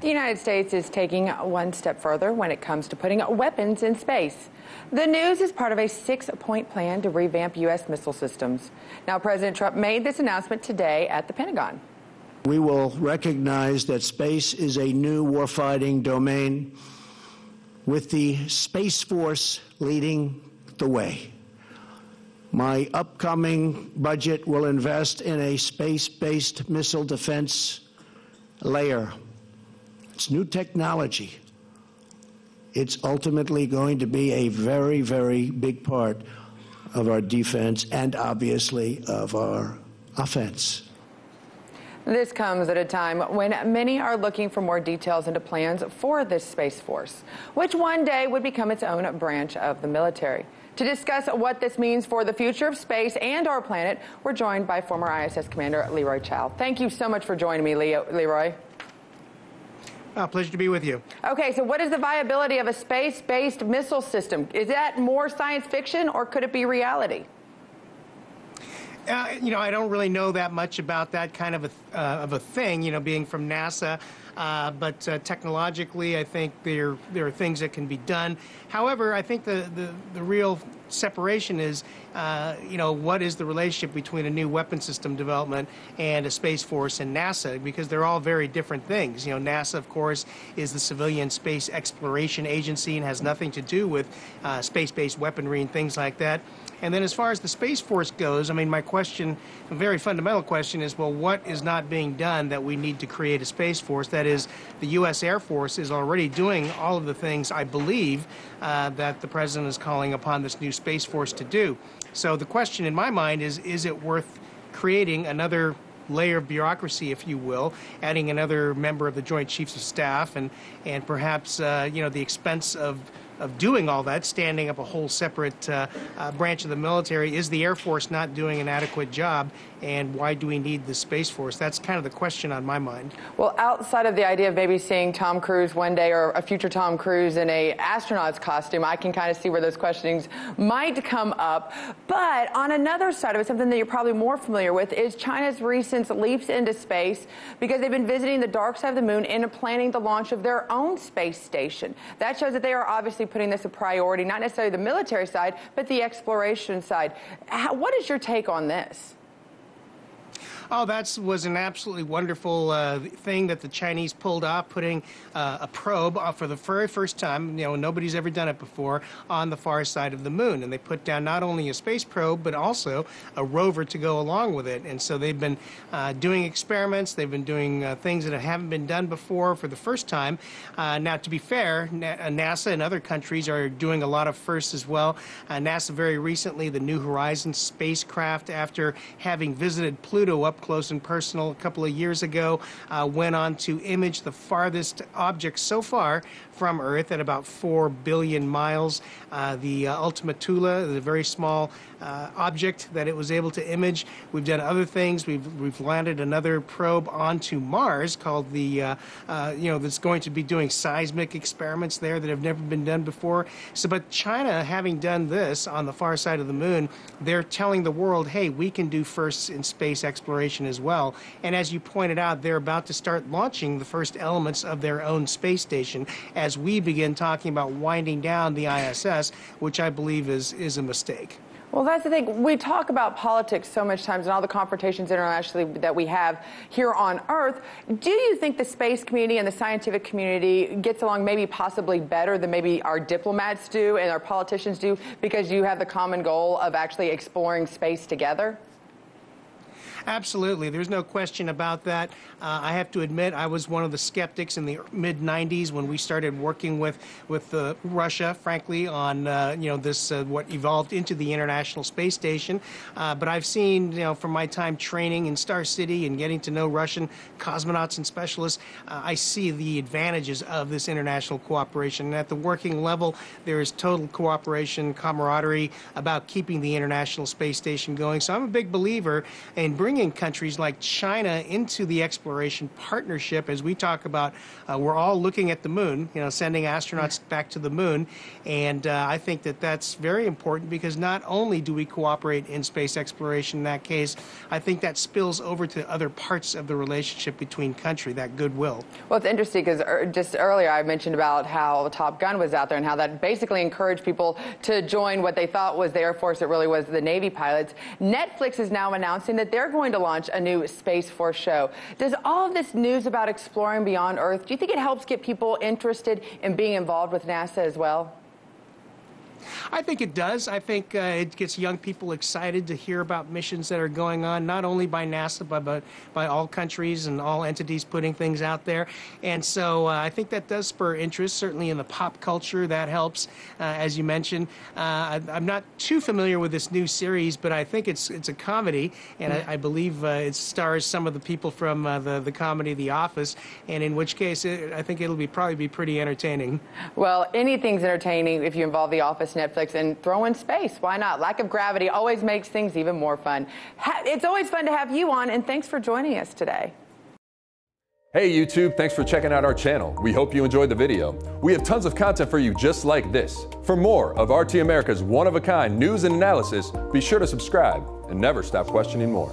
The United States is taking one step further when it comes to putting weapons in space. The news is part of a 6-point plan to revamp U.S. missile systems. Now, President Trump made this announcement today at the Pentagon. We will recognize that space is a new warfighting domain, with the Space Force leading the way. My upcoming budget will invest in a space-based missile defense layer. It's new technology. It's ultimately going to be a very, very big part of our defense and obviously of our offense. This comes at a time when many are looking for more details into plans for this Space Force, which one day would become its own branch of the military. To discuss what this means for the future of space and our planet, we're joined by former ISS Commander Leroy Chiao. Thank you so much for joining me, Leroy. Pleasure to be with you. Okay, so what is the viability of a space-based missile system? Is that more science fiction or could it be reality? I don't really know that much about that kind of a thing, being from NASA. But technologically, I think there are things that can be done. However, I think the real separation is, what is the relationship between a new weapon system development and a Space Force and NASA, because they're all very different things. NASA, of course, is the civilian space exploration agency and has nothing to do with space-based weaponry and things like that. And then as far as the Space Force goes, my question, a very fundamental question is, well, what is not being done that we need to create a Space Force? That is, the U.S. Air Force is already doing all of the things, I believe, that the President is calling upon this new Space Force to do. So the question in my mind is it worth creating another layer of bureaucracy, if you will, adding another member of the Joint Chiefs of Staff and perhaps, the expense of doing all that, standing up a whole separate branch of the military? Is the Air Force not doing an adequate job, and why do we need the Space Force? That's kind of the question on my mind. Well, outside of the idea of maybe seeing Tom Cruise one day, or a future Tom Cruise in a astronaut's costume, I can kind of see where those questionings might come up. But on another side of it, something that you're probably more familiar with is China's recent leaps into space, because they've been visiting the dark side of the moon and planning the launch of their own space station. That shows that they are obviously putting this a priority, not necessarily the military side, but the exploration side. What is your take on this? Oh, that was an absolutely wonderful thing that the Chinese pulled off, putting a probe for the very first time, nobody's ever done it before, on the far side of the moon. And they put down not only a space probe, but also a rover to go along with it. And so they've been doing experiments, they've been doing things that haven't been done before for the first time. Now, to be fair, NASA and other countries are doing a lot of firsts as well. NASA very recently, the New Horizons spacecraft, after having visited Pluto up close and personal a couple of years ago, went on to image the farthest object so far from Earth at about 4 billion miles. The Ultima Thule, the very small object that it was able to image. We've done other things. We've landed another probe onto Mars called the, that's going to be doing seismic experiments there that have never been done before. So, but China, having done this on the far side of the moon, they're telling the world, hey, we can do firsts in space exploration as well. And as you pointed out, they're about to start launching the first elements of their own space station as we begin talking about winding down the ISS, which I believe is a mistake. Well, that's the thing. We talk about politics so much times and all the confrontations internationally that we have here on Earth. Do you think the space community and the scientific community gets along maybe possibly better than maybe our diplomats do and our politicians do, because you have the common goal of actually exploring space together? Absolutely. There's no question about that. I have to admit, I was one of the skeptics in the mid-90s when we started working with Russia, frankly, on this what evolved into the International Space Station. But I've seen, from my time training in Star City and getting to know Russian cosmonauts and specialists, I see the advantages of this international cooperation. And at the working level, there is total cooperation, camaraderie about keeping the International Space Station going. So I'm a big believer in bringing bringing countries like China into the exploration partnership. As we talk about, we're all looking at the moon, sending astronauts back to the moon. And I think that that's very important, because not only do we cooperate in space exploration in that case, I think that spills over to other parts of the relationship between country, that goodwill. Well, it's interesting because just earlier I mentioned about how Top Gun was out there and how that basically encouraged people to join what they thought was the Air Force. It really was the Navy pilots. Netflix is now announcing that they're going to launch a new Space Force show. Does all of this news about exploring beyond Earth, do you think it helps get people interested in being involved with NASA as well? I think it does. I think it gets young people excited to hear about missions that are going on, not only by NASA, but by all countries and all entities putting things out there. And so I think that does spur interest, certainly in the pop culture. That helps, as you mentioned. I'm not too familiar with this new series, but I think it's a comedy, and I believe it stars some of the people from the comedy The Office, and in which case I think it'll probably be pretty entertaining. Well, anything's entertaining if you involve The Office, Netflix, and throw in space. Why not? Lack of gravity always makes things even more fun. It's always fun to have you on, and thanks for joining us today. Hey YouTube, thanks for checking out our channel. We hope you enjoyed the video. We have tons of content for you just like this. For more of RT America's one-of-a-kind news and analysis, be sure to subscribe and never stop questioning more.